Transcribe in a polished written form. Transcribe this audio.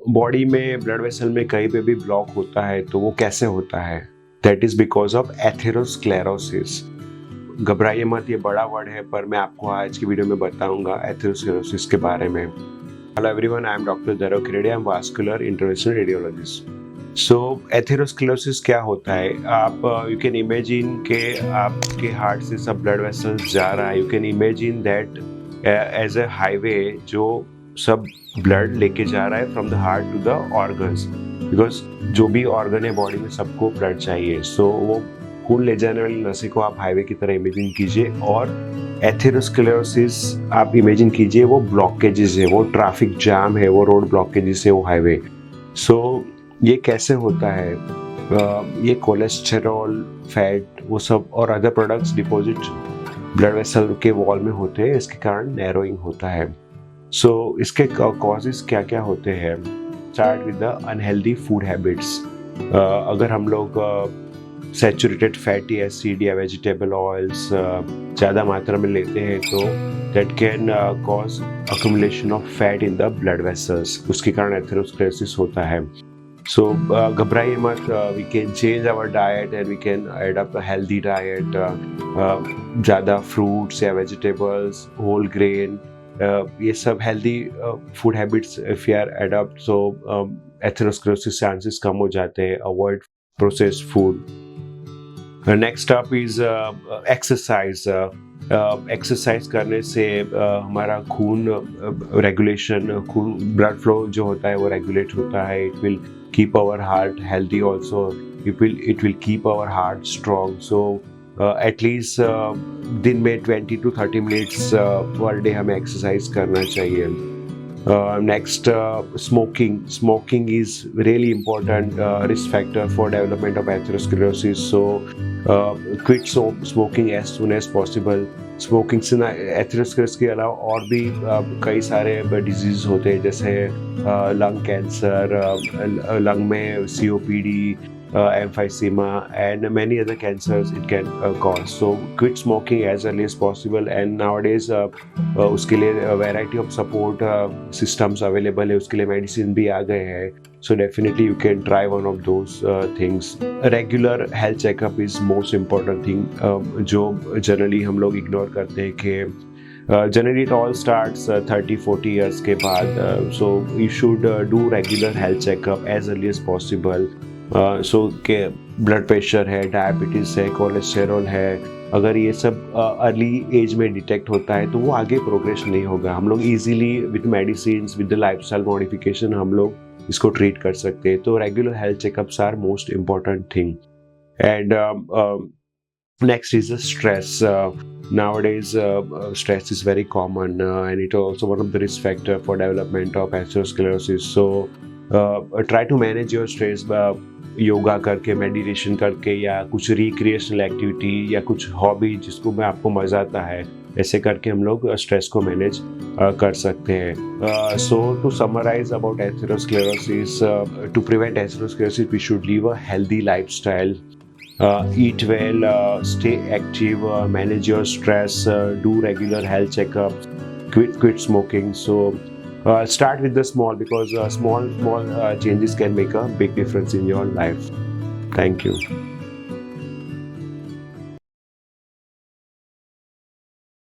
Body में blood vessel में कहीं पे भी ब्लॉक होता है तो वो कैसे होता है? That is because of atherosclerosis. घबराइए मत, ये बड़ा वर्ड है पर मैं आपको आज की वीडियो में बताऊंगा एथेरोस्क्लेरोसिस के बारे में। Hello everyone, I am doctor Dairav Kireddy, I am vascular interventional radiologist. So atherosclerosis क्या होता है? आप यू कैन इमेजिन के आपके हार्ट से सब ब्लड वेसल्स जा रहा है। You can imagine that as a highway जो सब ब्लड लेके जा रहा है from the heart to the organs, because जो भी ऑर्गन है बॉडी में सबको ब्लड चाहिए। सो वो खून ले जाने वाली नसें को आप हाईवे की तरह इमेजिन कीजिए, और एथेरोस्क्लेरोसिस आप इमेजिन कीजिए वो ब्लॉकेजेस है, वो ट्रैफिक जाम है, वो रोड ब्लॉकेजेस है, वो हाईवे। सो ये कैसे होता है? ये कोलेस्टेरॉल, फैट, वो सब और other products deposit blood vessel के वॉल में होते हैं, इसके कारण नैरोइंग होता है। सो इसके कॉजेस क्या क्या होते हैं? Start with the unhealthy food habits. अगर हम लोग सैचुरेटेड फैटी एसिड या वेजिटेबल ऑयल्स ज़्यादा मात्रा में लेते हैं तो that can cause accumulation of fat in the blood vessels, उसके कारण एथेरोस्क्लेरोसिस होता है। सो घबराइए मत, we can change our diet and we can adopt a healthy diet, ज़्यादा फ्रूट्स या वेजिटेबल्स, होल ग्रेन, ये सब healthy food habits if you are adopt, so atherosclerosis chances कम हो जाते हैं। Avoid processed food. Next up is exercise. Exercise करने से हमारा खून रेगुलेशन, खून ब्लड फ्लो जो होता है वो रेगुलेट होता है। It will keep our heart healthy also, it will keep our heart strong. So at least दिन में 20 to 30 मिनट्स पर डे हमें एक्सरसाइज करना चाहिए। Next, smoking is really important risk factor for development of atherosclerosis. So quit smoking as soon as possible. Smoking से ना atherosclerosis के अलावा और भी कई सारे डिजीज होते हैं, जैसे लंग कैंसर, लंग में COPD, emphysema and many other cancers it can cause. So quit smoking as early as possible, and nowadays उसके लिए variety of support systems available है, उसके लिए medicine भी आ गए हैं. So definitely you can try one of those things. A regular health checkup is most important thing, जो generally हम लोग ignore करते हैं कि generally it all starts 30-40 years के बाद. So you should do regular health checkup as early as possible. सो के blood pressure है, डायबिटीज़ है, कोलेस्टेरॉल है, अगर ये सब अर्ली एज में डिटेक्ट होता है तो वो आगे प्रोग्रेस नहीं होगा। हम लोग easily with medicine, with the lifestyle modification हम लोग इसको ट्रीट कर सकते हैं। तो regular health checkups are most important thing. And next is the stress. Nowadays stress is very common and it is also one of the risk factor for development of atherosclerosis. So try to manage your stress yoga करके, meditation करके, या कुछ recreational activity या कुछ hobby जिसको में आपको मज़ा आता है, ऐसे करके हम लोग स्ट्रेस को मैनेज कर सकते हैं। So to summarise about atherosclerosis, to prevent atherosclerosis we should live a healthy lifestyle, eat well, stay active, manage your stress, do regular health checkups, quit smoking. So start with the small, because small changes can make a big difference in your life. Thank you.